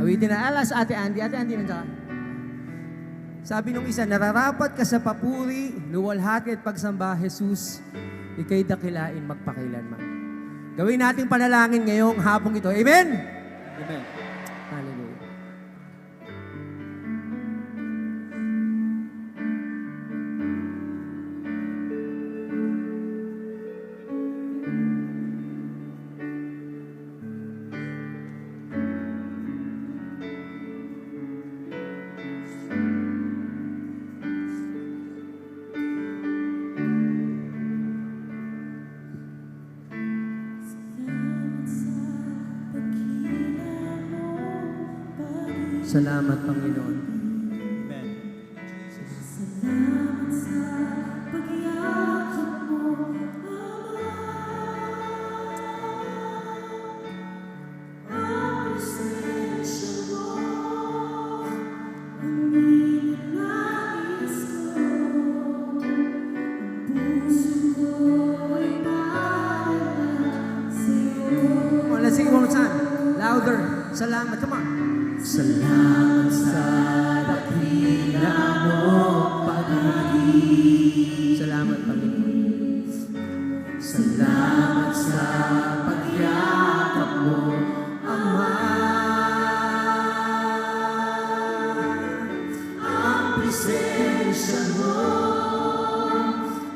Awitin na alas, Ate Andy. Ate Andy, nandiyan ka? Sabi nung isa, nararapat ka sa papuri, luwalhati at pagsamba, Jesus, ikay dakilain magpakailanman. Gawin nating panalangin ngayong hapong ito. Amen? Amen. Hallelujah. Salamat, Panginoon. Amen. Salamat sa pagyakap mo, Ama. Ang presensya mo, ang ninanais ko. Ang puso ko'y parang sa'yo. Come on, let's sing it one more time. Louder. Salamat. Come on. Salamat sa dakila mo, pag-ibig. Salamat, Panginoon. Salamat sa pagyakap mo, Ama. Ang presensya mo,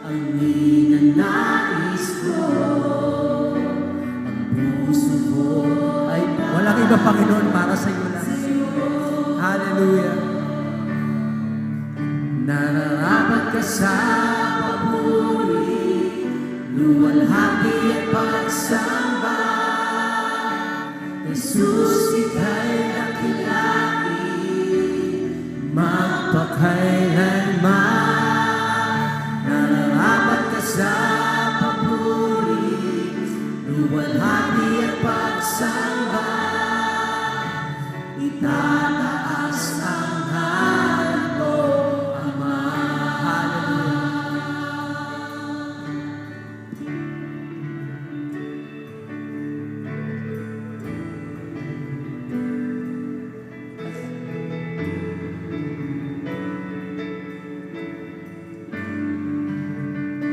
ang ninanais ko. Ang puso ko ay Walang iba, Panginoon, para sa iyo lang. Hallelujah. nararapat ka sa papuri, luwalhati at pagsamba. Jesus, ika'y dakilain magpakailanman. Nararapat ka sa papuri, luwalhati at pagsamba. Itataas ang ngalan mo, Ama.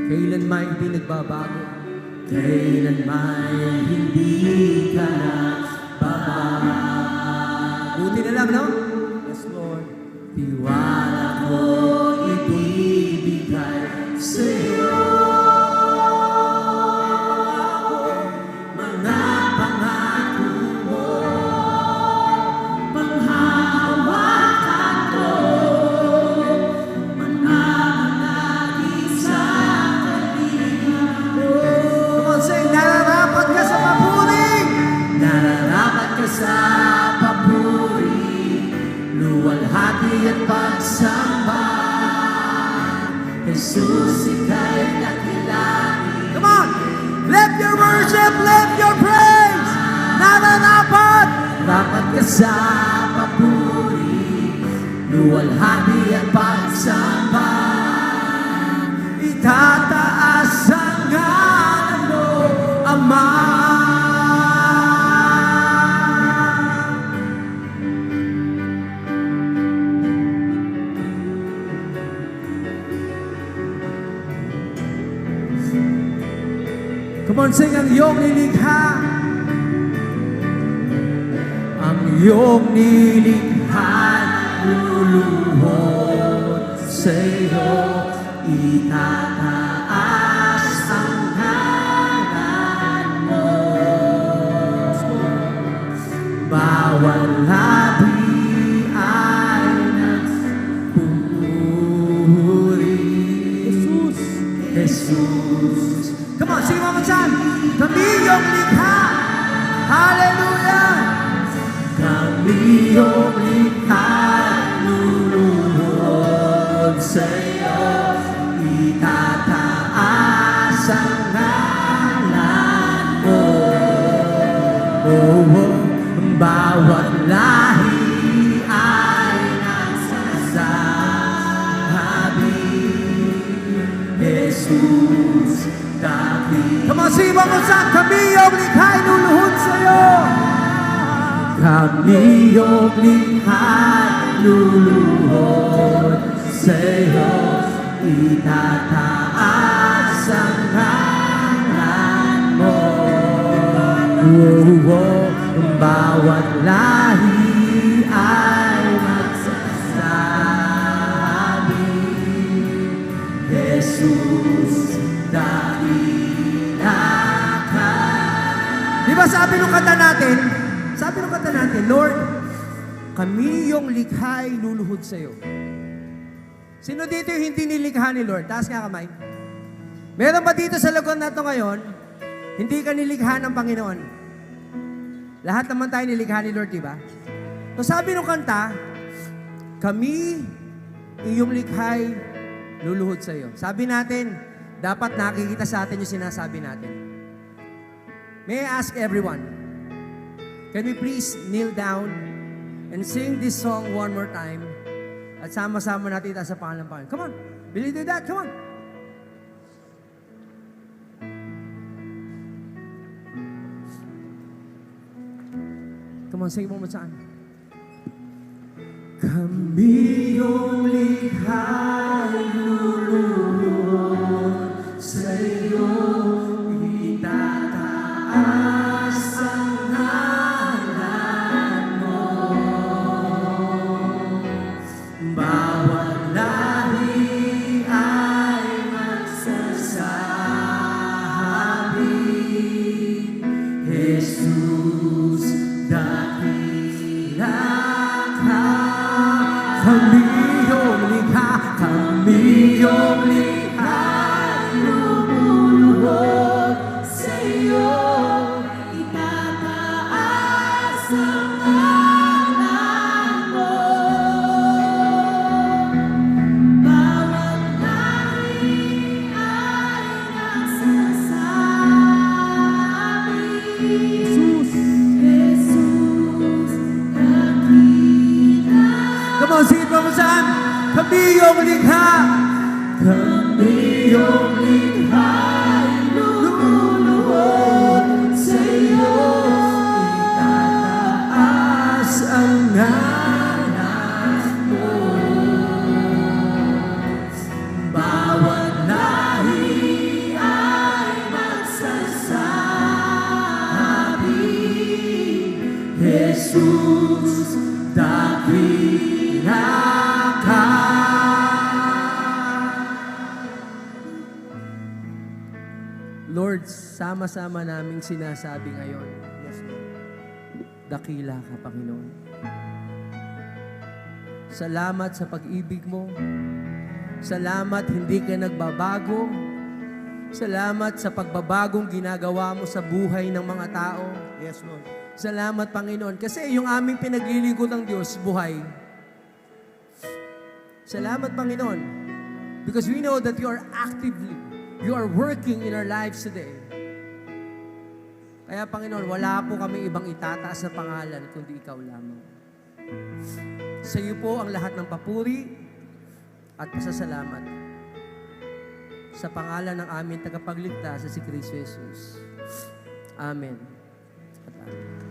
Kailanman hindi nagbabago. Kailanman hindi ka nagbabago. Buti na lang, no? Yes, Lord. Tiwala ko ibibigay sa'yo. Mga pangako mo, panghahawakan ko, mananatili sa kalinga mo. Come on, say, nararapat ka sa papuri. Nararapat ka sa papuri, luwalhati at pagsamba. Jesus, ika'y dakilain. Come on! Lift your worship, lift your praise! Nararapat! Dapat ka sa papuri, luwalhati at pagsamba. Itataas ang ngalan mo, Ama. Come on, sing ang iyong nilikha. Ang iyong nilikha luluhod sa'yo, itataas ang ngalan mo. Bawat labi ay nagpupuri. Jesus, Jesus. Come on, sing one more time. Kami iyong likha. Hallelujah! Kami iyong likha, luluhod sa'yo, itataas ang ngalan mo. Bawat lahi ay nagsasabi, Jesus, dakil. Come on, sing one more time. Kami iyong likha, inuluhod sa'yo. kami iyong likha't luluhod sa'yo, itataas ang ngalan mo. Ang bawat lahi ay magsasabi, Jesus, dakila ka. Di ba sabi nung kanta natin, Lord, kami yung likha ay luluhod sa'yo. Sino dito yung hindi nilikha ni Lord? Taas nga kamay. Meron ba dito sa lugar na ito ngayon, hindi ka nilikha ng Panginoon? Lahat naman tayo nilikha ni Lord, di ba? So sabi nung kanta, kami iyong likhay luluhod sa iyo. Sabi natin, dapat nakikita sa atin yung sinasabi natin. May I ask everyone, can we please kneel down and sing this song one more time? At sama-sama natin itaas sa pangalan ng Panginoon. Come on, will you do that? Come on. Come on, sing mo mo saan. Kami yung likha'y luluhod sa'yo, itataas ang ngalan mo. Bawat lahi ay magsasabi, Jesus, dakila ka. Kami yung likha, lumuluhod sa'yo, itataas ang ngalan mo. Bawat lahi ay nagsasabi, Jesus, dakila. Come on, sing it mo mo saan. Kami yung likha. Kami yung likha'y luluhod sa'yo, itataas ang ngalan mo. Bawat lahi ay magsasabi, Jesus, dakila ka. Lord, sama-sama naming sinasabi ngayon, yes, Lord, dakila ka, Panginoon. Salamat sa pag-ibig mo. Salamat hindi ka nagbabago. Salamat sa pagbabagong ginagawa mo sa buhay ng mga tao. Yes, Lord. Salamat, Panginoon, kasi yung aming pinaglilingkod ng Diyos, buhay. Salamat, Panginoon, because we know that you are working in our lives today. Kaya, Panginoon, wala po kami ibang itataas na pangalan kundi ikaw lamang. Sa iyo po ang lahat ng papuri at pasasalamat. Sa pangalan ng aming tagapagligtas sa si Kristo Jesus. Amen. At amen.